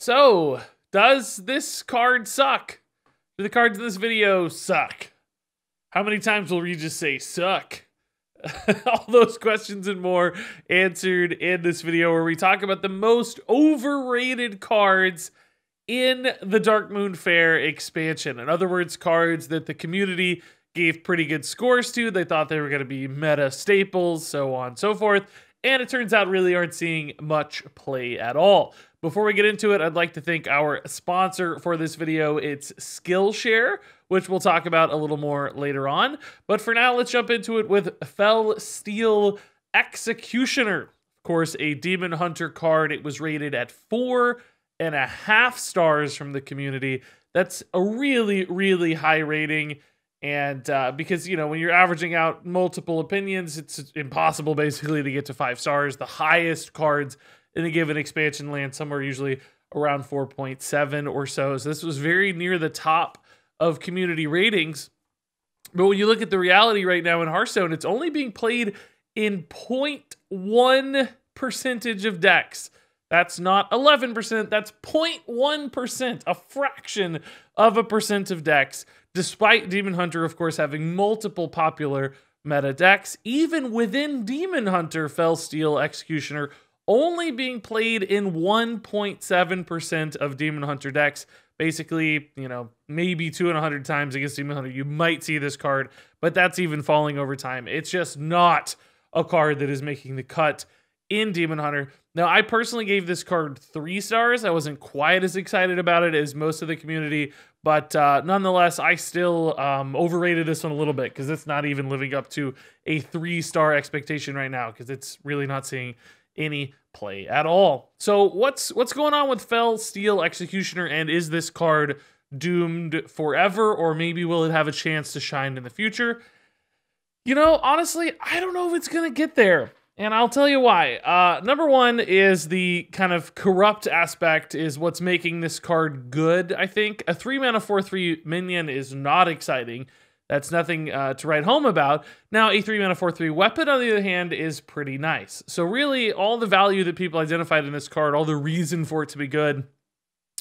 So, does this card suck? Do the cards in this video suck? How many times will we just say suck? All those questions and more answered in this video where we talk about the most overrated cards in the Darkmoon Faire expansion. In other words, cards that the community gave pretty good scores to. They thought they were going to be meta staples, so on and so forth. And it turns out really aren't seeing much play at all. Before we get into it, I'd like to thank our sponsor for this video. It's Skillshare, which we'll talk about a little more later on. But for now, let's jump into it with Fel Steel Executioner. Of course, a Demon Hunter card. It was rated at 4.5 stars from the community. That's a really, really high rating. And because, you know, when you're averaging out multiple opinions, it's impossible basically to get to 5 stars. The highest cards in a given expansion land somewhere usually around 4.7 or so. So this was very near the top of community ratings. But when you look at the reality right now in Hearthstone, it's only being played in 0.1% of decks. That's not 11%, that's 0.1%, a fraction of a percent of decks, despite Demon Hunter, of course, having multiple popular meta decks. Even within Demon Hunter, Fel Steel Executioner only being played in 1.7% of Demon Hunter decks. Basically, you know, maybe 200 times against Demon Hunter, you might see this card, but that's even falling over time. It's just not a card that is making the cut in Demon Hunter. Now, I personally gave this card 3 stars. I wasn't quite as excited about it as most of the community, but nonetheless, I still overrated this one a little bit because it's not even living up to a 3-star expectation right now because it's really not seeing any play at all. So what's going on with Fel Steel Executioner, and is this card doomed forever, or maybe will it have a chance to shine in the future? You know, honestly, I don't know if it's going to get there. And I'll tell you why. Number one is the kind of corrupt aspect is what's making this card good, I think. A 3-mana 4/3 minion is not exciting. That's nothing to write home about. Now, a 3-mana 4/3 weapon, on the other hand, is pretty nice. So really, all the value that people identified in this card, all the reason for it to be good,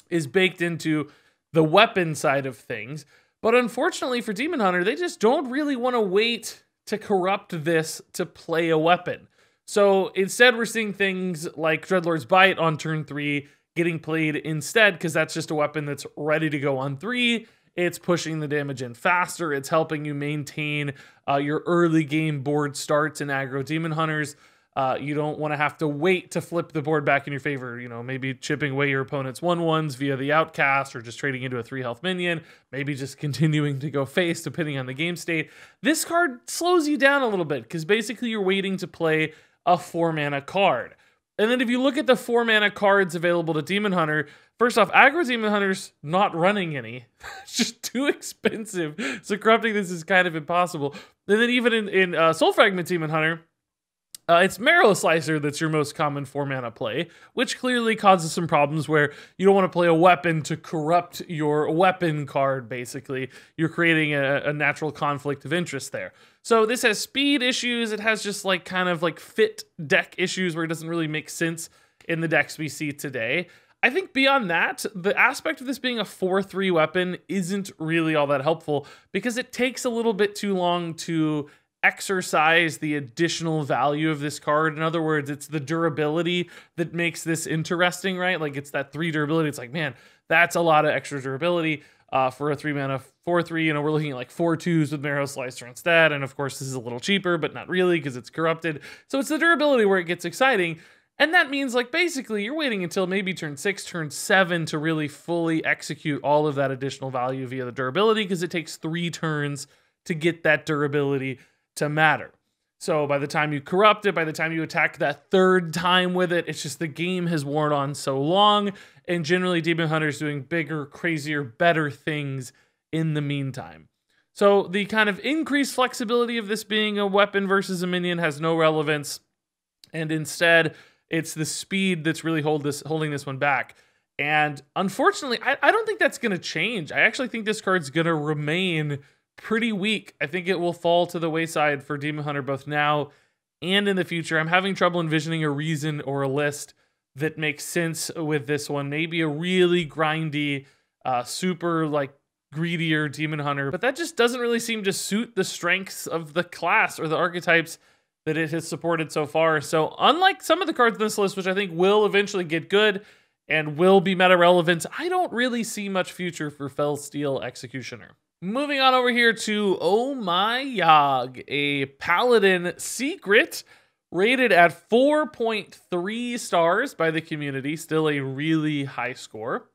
is baked into the weapon side of things. But unfortunately for Demon Hunter, they just don't really want to wait to corrupt this to play a weapon. So instead, we're seeing things like Dreadlord's Bite on turn 3 getting played instead, because that's just a weapon that's ready to go on 3. It's pushing the damage in faster. It's helping you maintain your early game board starts in aggro Demon Hunters. You don't want to have to wait to flip the board back in your favor. You know, maybe chipping away your opponent's 1/1s via the Outcast, or just trading into a 3-health minion. Maybe just continuing to go face, depending on the game state. This card slows you down a little bit, because basically you're waiting to play a 4-mana card. And then if you look at the 4-mana cards available to Demon Hunter, first off, aggro Demon Hunter's not running any. It's just too expensive. So corrupting this is kind of impossible. And then even in Soul Fragment Demon Hunter, it's Marrow Slicer that's your most common 4-mana play, which clearly causes some problems where you don't want to play a weapon to corrupt your weapon card, basically. You're creating a natural conflict of interest there. So this has speed issues. It has just like kind of like fit deck issues where it doesn't really make sense in the decks we see today. I think beyond that, the aspect of this being a 4/3 weapon isn't really all that helpful because it takes a little bit too long to exercise the additional value of this card. In other words, it's the durability that makes this interesting, right? Like it's that 3 durability. It's like, man, that's a lot of extra durability for a 3-mana 4/3. You know, we're looking at like 4/2s with Marrow Slicer instead. And of course, this is a little cheaper, but not really because it's corrupted. So it's the durability where it gets exciting. And that means like basically you're waiting until maybe turn 6, turn 7 to really fully execute all of that additional value via the durability, because it takes 3 turns to get that durability to matter. So by the time you corrupt it, by the time you attack that 3rd time with it, it's just the game has worn on so long, and generally Demon Hunter's doing bigger, crazier, better things in the meantime. So the kind of increased flexibility of this being a weapon versus a minion has no relevance, and instead it's the speed that's really holding this one back. And unfortunately, I don't think that's going to change. I actually think this card's going to remain pretty weak. I think it will fall to the wayside for Demon Hunter both now and in the future. I'm having trouble envisioning a reason or a list that makes sense with this one. Maybe a really grindy, super like greedier Demon Hunter, but that just doesn't really seem to suit the strengths of the class or the archetypes that it has supported so far. So unlike some of the cards in this list, which I think will eventually get good and will be meta relevant, I don't really see much future for Fel Steel Executioner. Moving on over here to Oh My Yogg, a Paladin Secret, rated at 4.3 stars by the community, still a really high score.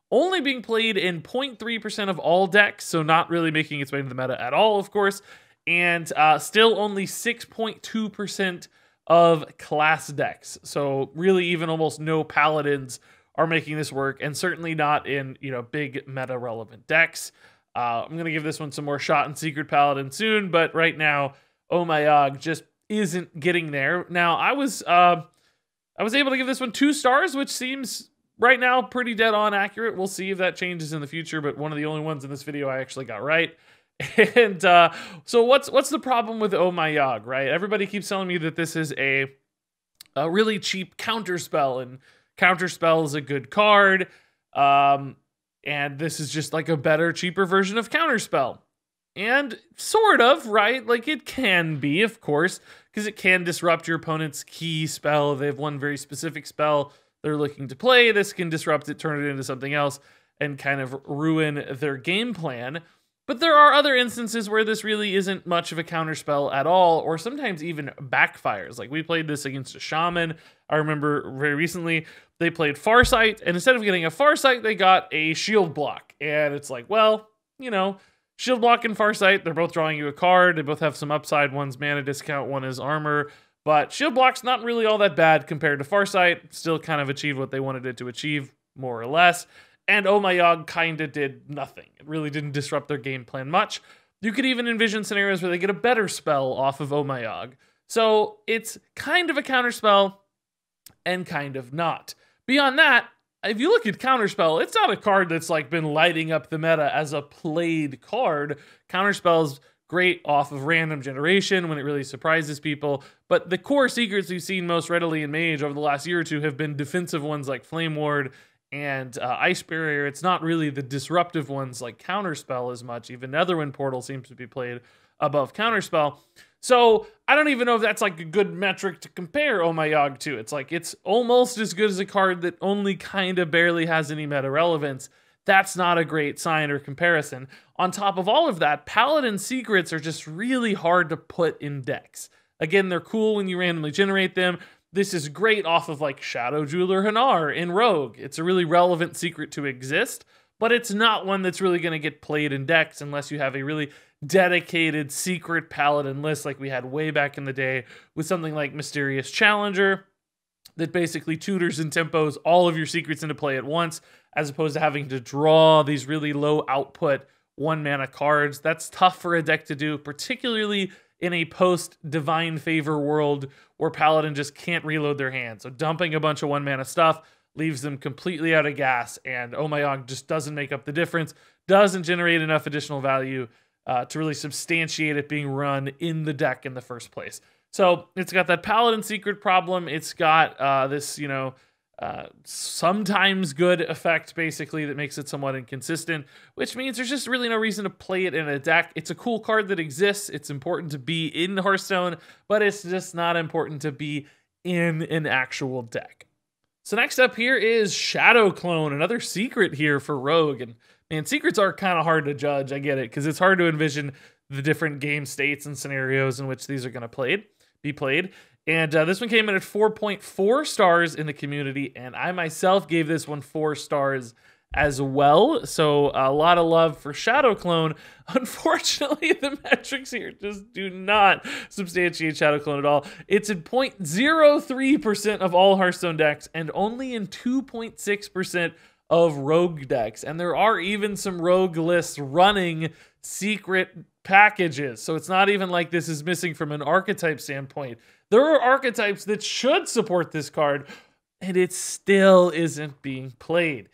Only being played in 0.3% of all decks, so not really making its way into the meta at all, of course, and still only 6.2% of class decks. So really even almost no Paladins are making this work, and certainly not in, you know, big meta relevant decks. I'm going to give this one some more shot in Secret Paladin soon, but right now, Oh My Yogg just isn't getting there. Now, I was able to give this one 2 stars, which seems right now pretty dead on accurate. We'll see if that changes in the future, but one of the only ones in this video I actually got right. And so what's the problem with Oh My Yogg, right? Everybody keeps telling me that this is a really cheap counterspell, and counterspell is a good card. And this is just like a better, cheaper version of counterspell. And sort of, right? Like it can be, of course, because it can disrupt your opponent's key spell. They have one very specific spell they're looking to play. This can disrupt it, turn it into something else, and kind of ruin their game plan. But there are other instances where this really isn't much of a counterspell at all, or sometimes even backfires. Like we played this against a shaman. I remember very recently they played Farsight, and instead of getting a Farsight, they got a shield block. And it's like, well, you know, shield block and Farsight, they're both drawing you a card. They both have some upside. One's mana discount, one is armor. But shield block's not really all that bad compared to Farsight. Still kind of achieved what they wanted it to achieve, more or less. And Oh My Yogg kind of did nothing. It really didn't disrupt their game plan much. You could even envision scenarios where they get a better spell off of Oh My Yogg. So it's kind of a counterspell and kind of not. Beyond that, if you look at counterspell, it's not a card that's like been lighting up the meta as a played card. Counterspell's great off of random generation when it really surprises people. But the core secrets we've seen most readily in Mage over the last year or two have been defensive ones like Flame Ward and Ice Barrier. It's not really the disruptive ones like Counterspell as much. Even Netherwind Portal seems to be played above Counterspell. So I don't even know if that's like a good metric to compare Oh My Yogg to. It's like it's almost as good as a card that only kind of barely has any meta relevance. That's not a great sign or comparison. On top of all of that, Paladin Secrets are just really hard to put in decks. Again, they're cool when you randomly generate them. This is great off of like Shadow Jeweler Hanar in Rogue. It's a really relevant secret to exist, but it's not one that's really going to get played in decks unless you have a really dedicated secret Paladin list like we had way back in the day with something like Mysterious Challenger that basically tutors and tempos all of your secrets into play at once, as opposed to having to draw these really low output 1-mana cards. That's tough for a deck to do, particularly in a post-Divine Favor world where Paladin just can't reload their hand. So dumping a bunch of 1-mana stuff leaves them completely out of gas, and Oh My Yogg just doesn't make up the difference, doesn't generate enough additional value to really substantiate it being run in the deck in the first place. So it's got that Paladin Secret problem. It's got this, you know, sometimes good effect, basically, that makes it somewhat inconsistent, which means there's just really no reason to play it in a deck. It's a cool card that exists. It's important to be in Hearthstone, but it's just not important to be in an actual deck. So next up here is Shadow Clone, another secret here for Rogue. And man, secrets are kind of hard to judge. I get it, because it's hard to envision the different game states and scenarios in which these are going to be played. And this one came in at 4.4 stars in the community, and I myself gave this one 4 stars as well. So a lot of love for Shadow Clone. Unfortunately, the metrics here just do not substantiate Shadow Clone at all. It's in 0.03% of all Hearthstone decks and only in 2.6% of Rogue decks. And there are even some Rogue lists running secret packages. So it's not even like this is missing from an archetype standpoint. There are archetypes that should support this card, and it still isn't being played.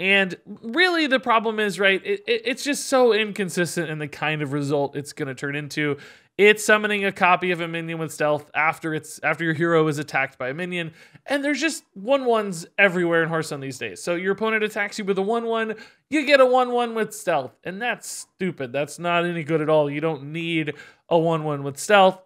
And really the problem is, right, it's just so inconsistent in the kind of result it's going to turn into. It's summoning a copy of a minion with stealth after your hero is attacked by a minion, and there's just 1/1s everywhere in Hearthstone these days. So your opponent attacks you with a 1/1, you get a 1/1 with stealth, and that's stupid. That's not any good at all. You don't need a 1/1 with stealth.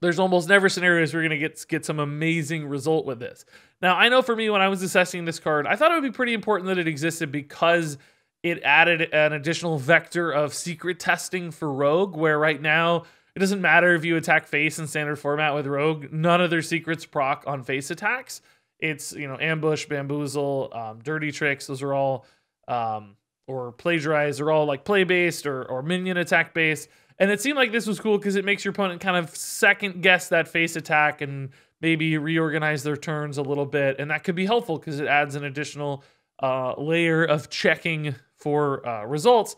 There's almost never scenarios where you're going to get some amazing result with this. Now, I know for me, when I was assessing this card, I thought it would be pretty important that it existed because it added an additional vector of secret testing for Rogue, where right now, it doesn't matter if you attack face in standard format with Rogue, none of their secrets proc on face attacks. It's, you know, ambush, bamboozle, dirty tricks, those are all, or plagiarize, they're all like play-based or minion attack-based. And it seemed like this was cool because it makes your opponent kind of second guess that face attack and maybe reorganize their turns a little bit. And that could be helpful because it adds an additional layer of checking for results.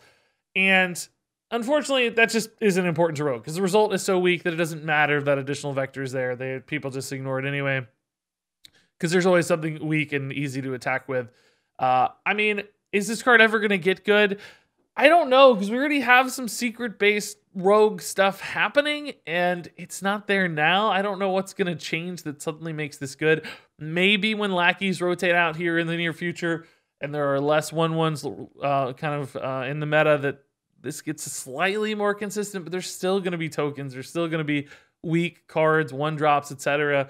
And unfortunately, that just isn't important to Rogue because the result is so weak that it doesn't matter that additional vector is there. People just ignore it anyway because there's always something weak and easy to attack with. I mean, is this card ever going to get good? I don't know, because we already have some secret-based Rogue stuff happening, and it's not there now. I don't know what's going to change that suddenly makes this good. Maybe when lackeys rotate out here in the near future, and there are less 1/1s in the meta, that this gets slightly more consistent, but there's still going to be tokens. There's still going to be weak cards, 1-drops, etc.,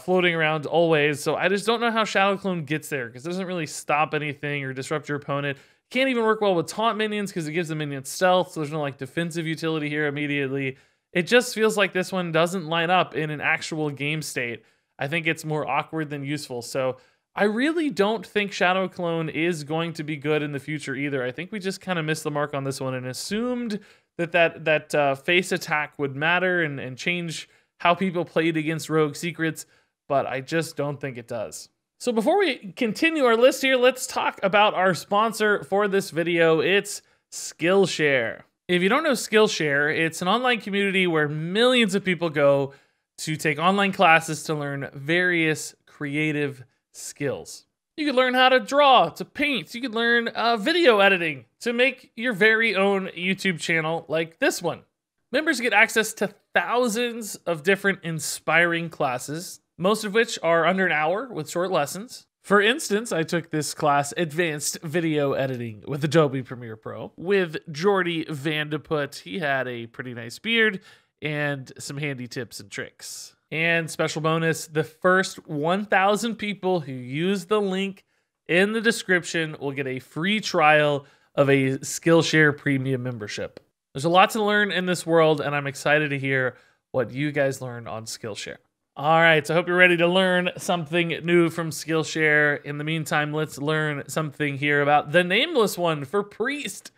floating around always. So I just don't know how Shadow Clone gets there, because it doesn't really stop anything or disrupt your opponent. Can't even work well with taunt minions because it gives the minions stealth, so there's no like defensive utility here immediately. It just feels like this one doesn't line up in an actual game state. I think it's more awkward than useful. So I really don't think Shadow Clone is going to be good in the future either. I think we just kind of missed the mark on this one and assumed that face attack would matter and change how people played against Rogue secrets, but I just don't think it does. So before we continue our list here, let's talk about our sponsor for this video. It's Skillshare. If you don't know Skillshare, it's an online community where millions of people go to take online classes to learn various creative skills. You could learn how to draw, to paint. You could learn video editing to make your very own YouTube channel like this one. Members get access to thousands of different inspiring classes, most of which are under an hour with short lessons. For instance, I took this class, Advanced Video Editing with Adobe Premiere Pro, with Jordy Vandeput. He had a pretty nice beard and some handy tips and tricks. And special bonus, the first 1,000 people who use the link in the description will get a free trial of a Skillshare Premium membership. There's a lot to learn in this world, and I'm excited to hear what you guys learn on Skillshare. All right, so I hope you're ready to learn something new from Skillshare. In the meantime, let's learn something here about the Nameless one for Priest.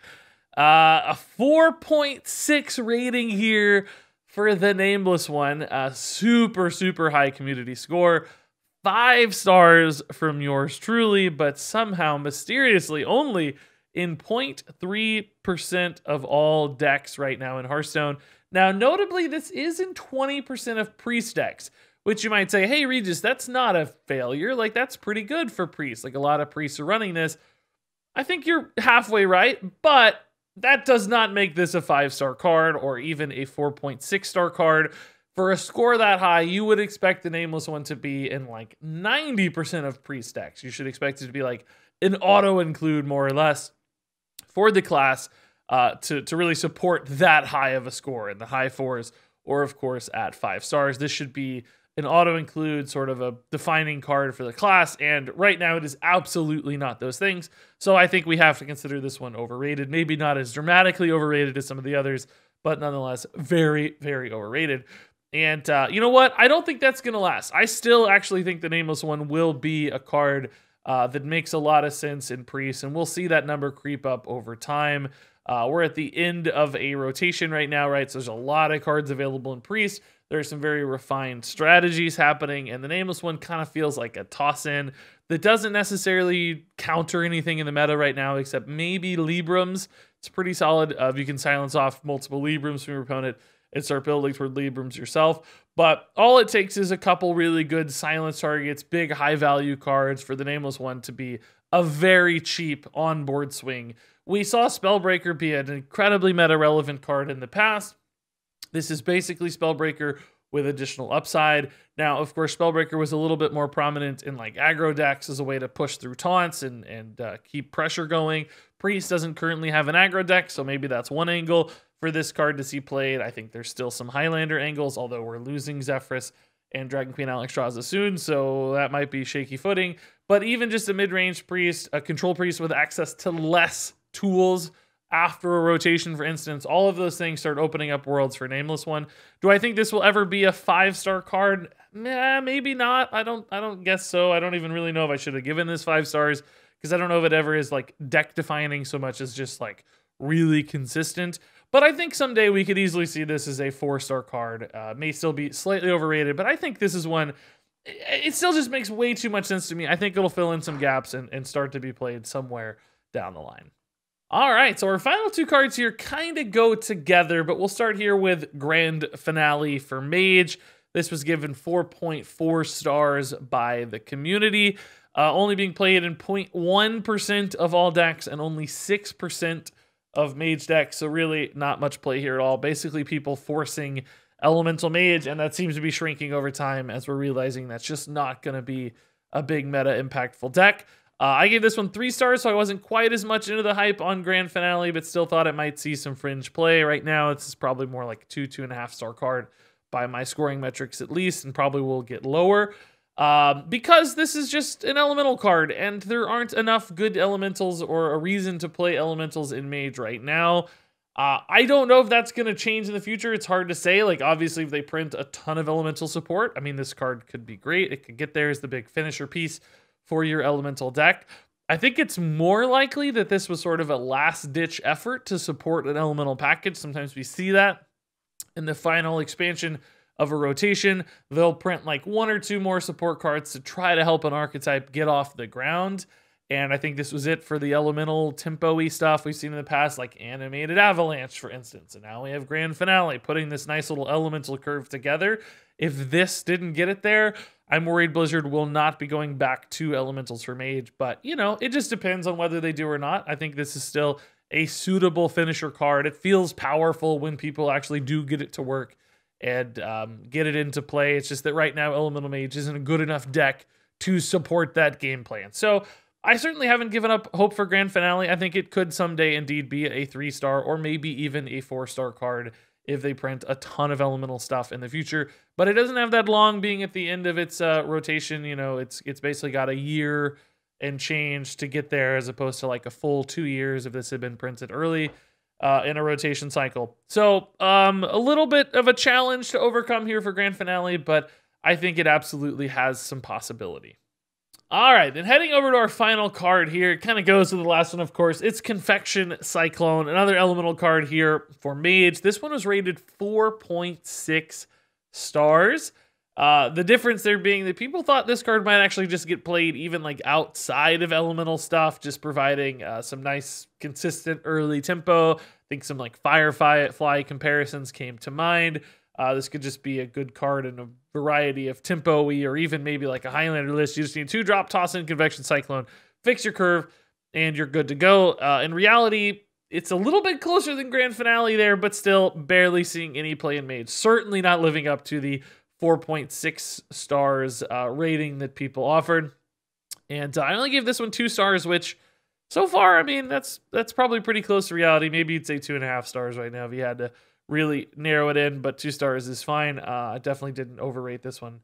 A 4.6 rating here for the Nameless one. A super, super high community score. 5 stars from yours truly, but somehow, mysteriously, only in 0.3% of all decks right now in Hearthstone. Now, notably, this is in 20% of Priest decks, which you might say, hey, Regis, that's not a failure. Like, that's pretty good for Priests. Like, a lot of Priests are running this. I think you're halfway right, but that does not make this a 5-star card or even a 4.6-star card. For a score that high, you would expect the Nameless one to be in, like, 90% of Priest decks. You should expect it to be, like, an auto-include, more or less, for the class. To really support that high of a score in the high 4s, or of course at 5 stars. This should be an auto-include, sort of a defining card for the class, and right now it is absolutely not those things. So I think we have to consider this one overrated. Maybe not as dramatically overrated as some of the others, but nonetheless very, very overrated. And you know what? I don't think that's going to last. I still actually think the Nameless one will be a card that makes a lot of sense in Priest, and we'll see that number creep up over time. We're at the end of a rotation right now, right? So there's a lot of cards available in Priest. There's some very refined strategies happening, and the Nameless one kind of feels like a toss-in that doesn't necessarily counter anything in the meta right now, except maybe Librams. It's pretty solid. You can silence off multiple Librams from your opponent and start building toward Librams yourself. But all it takes is a couple really good silence targets, big high-value cards for the Nameless one to be a very cheap onboard swing. We saw Spellbreaker be an incredibly meta-relevant card in the past. This is basically Spellbreaker with additional upside. Now, of course, Spellbreaker was a little bit more prominent in like aggro decks as a way to push through taunts and keep pressure going. Priest doesn't currently have an aggro deck, so maybe that's one angle for this card to see played. I think there's still some Highlander angles, although we're losing Zephrys and Dragon Queen Alexstrasza soon, so that might be shaky footing. But even just a mid-range priest, a control priest with access to less tools after a rotation, for instance, all of those things start opening up worlds for Nameless One. Do I think this will ever be a 5-star card? Maybe not. I don't guess so. I don't even really know if I should have given this 5 stars, because I don't know if it ever is like deck defining so much as just like really consistent. But I think someday we could easily see this as a 4-star card. May still be slightly overrated, but I think this is one, it still just makes way too much sense to me. I think it'll fill in some gaps and start to be played somewhere down the line. All right, so our final 2 cards here kind of go together, but we'll start here with Grand Finale for Mage. This was given 4.4 stars by the community, only being played in 0.1% of all decks and only 6% of Mage decks, so really not much play here at all. Basically people forcing Elemental Mage, and that seems to be shrinking over time as we're realizing that's just not going to be a big meta impactful deck. I gave this one 3 stars, so I wasn't quite as much into the hype on Grand Finale, but still thought it might see some fringe play. Right now, it's probably more like a 2.5 star card by my scoring metrics at least, and probably will get lower. Because this is just an elemental card, and there aren't enough good elementals or a reason to play elementals in Mage right now. I don't know if that's going to change in the future. It's hard to say. Like, obviously, if they print a ton of elemental support, I mean, this card could be great. It could get there as the big finisher piece for your elemental deck. I think it's more likely that this was sort of a last-ditch effort to support an elemental package. Sometimes we see that in the final expansion of a rotation. They'll print like 1 or 2 more support cards to try to help an archetype get off the ground. And I think this was it for the elemental tempo-y stuff we've seen in the past, like Animated Avalanche, for instance. And now we have Grand Finale, putting this nice little elemental curve together. If this didn't get it there, I'm worried Blizzard will not be going back to elementals for Mage. But, you know, it just depends on whether they do or not. I think this is still a suitable finisher card. It feels powerful when people actually do get it to work and get it into play. It's just that right now, Elemental Mage isn't a good enough deck to support that game plan. So I certainly haven't given up hope for Grand Finale. I think it could someday indeed be a 3-star or maybe even a 4-star card if they print a ton of elemental stuff in the future. But it doesn't have that long, being at the end of its rotation. You know, it's basically got a year and change to get there, as opposed to like a full 2 years if this had been printed early in a rotation cycle. So a little bit of a challenge to overcome here for Grand Finale, but I think it absolutely has some possibility. All right, then heading over to our final card here, it kind of goes to the last one, of course. It's Confection Cyclone, another elemental card here for Mage. This one was rated 4.6 stars. The difference there being that people thought this card might actually just get played even like outside of elemental stuff, just providing some nice, consistent early tempo. I think some like Firefly comparisons came to mind. This could just be a good card in a variety of tempo-y or even maybe like a Highlander list. You just need 2 drop, toss in Confection Cyclone, fix your curve, and you're good to go. In reality, it's a little bit closer than Grand Finale there, but still barely seeing any play in Mage. Certainly not living up to the 4.6 stars rating that people offered. And I only gave this one 2 stars, which so far, I mean, that's probably pretty close to reality. Maybe you'd say 2.5 stars right now if you had to really narrow it in, but 2 stars is fine. I definitely didn't overrate this one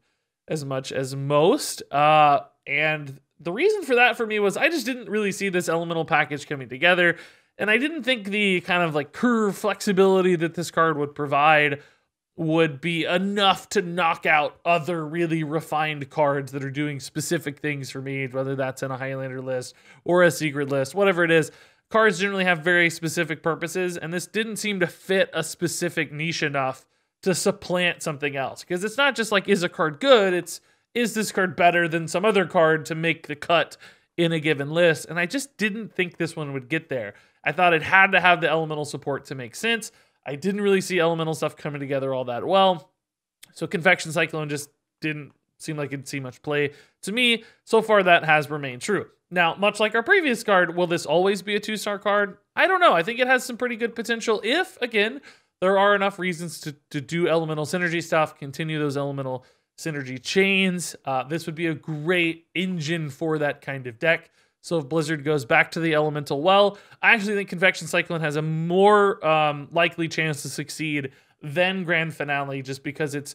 as much as most. And the reason for that for me was I just didn't really see this elemental package coming together. And I didn't think the kind of like curve flexibility that this card would provide would be enough to knock out other really refined cards that are doing specific things for Mage, whether that's in a Highlander list or a secret list, whatever it is. Cards generally have very specific purposes, and this didn't seem to fit a specific niche enough to supplant something else. Because it's not just like, is a card good? It's, is this card better than some other card to make the cut in a given list? And I just didn't think this one would get there. I thought it had to have the elemental support to make sense. I didn't really see elemental stuff coming together all that well. So Confection Cyclone just didn't seem like it'd see much play to me. So far, that has remained true. Now, much like our previous card, will this always be a 2-star card? I don't know. I think it has some pretty good potential if, again, there are enough reasons to do elemental synergy stuff, continue those elemental synergy chains. This would be a great engine for that kind of deck. So if Blizzard goes back to the elemental well, I actually think Confection Cyclone has a more likely chance to succeed than Grand Finale, just because it's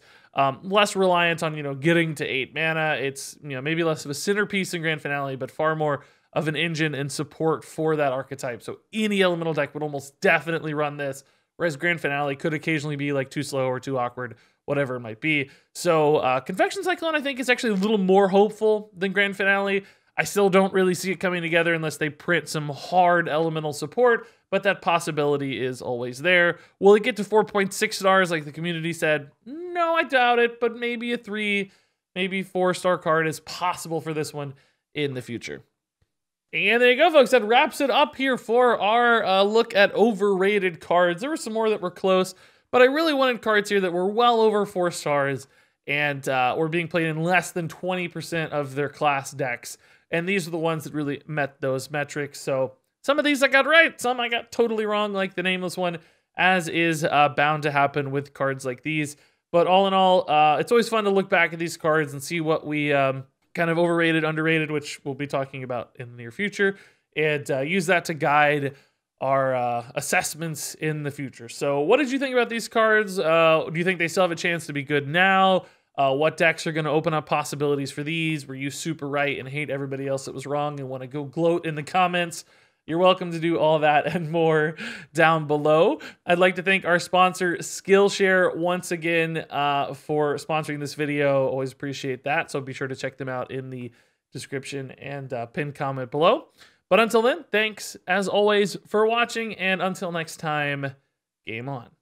less reliant on, getting to 8 mana. It's, maybe less of a centerpiece in Grand Finale, but far more of an engine and support for that archetype. So any elemental deck would almost definitely run this, whereas Grand Finale could occasionally be like too slow or too awkward, whatever it might be. So Confection Cyclone, I think, is actually a little more hopeful than Grand Finale. I still don't really see it coming together unless they print some hard elemental support, but that possibility is always there. Will it get to 4.6 stars like the community said? No, I doubt it, but maybe a 3, maybe 4-star card is possible for this one in the future. And there you go, folks. That wraps it up here for our look at overrated cards. There were some more that were close, but I really wanted cards here that were well over 4 stars and were being played in less than 20% of their class decks. And these are the ones that really met those metrics. So some of these I got right, some I got totally wrong, like the Nameless one, as is bound to happen with cards like these. But all in all, it's always fun to look back at these cards and see what we kind of overrated, underrated, which we'll be talking about in the near future, and use that to guide our assessments in the future. So what did you think about these cards? Do you think they still have a chance to be good now? What decks are going to open up possibilities for these? Were you super right and hate everybody else that was wrong and want to go gloat in the comments? You're welcome to do all that and more down below. I'd like to thank our sponsor, Skillshare, once again for sponsoring this video. Always appreciate that. So be sure to check them out in the description and pinned comment below. But until then, thanks as always for watching. And until next time, game on.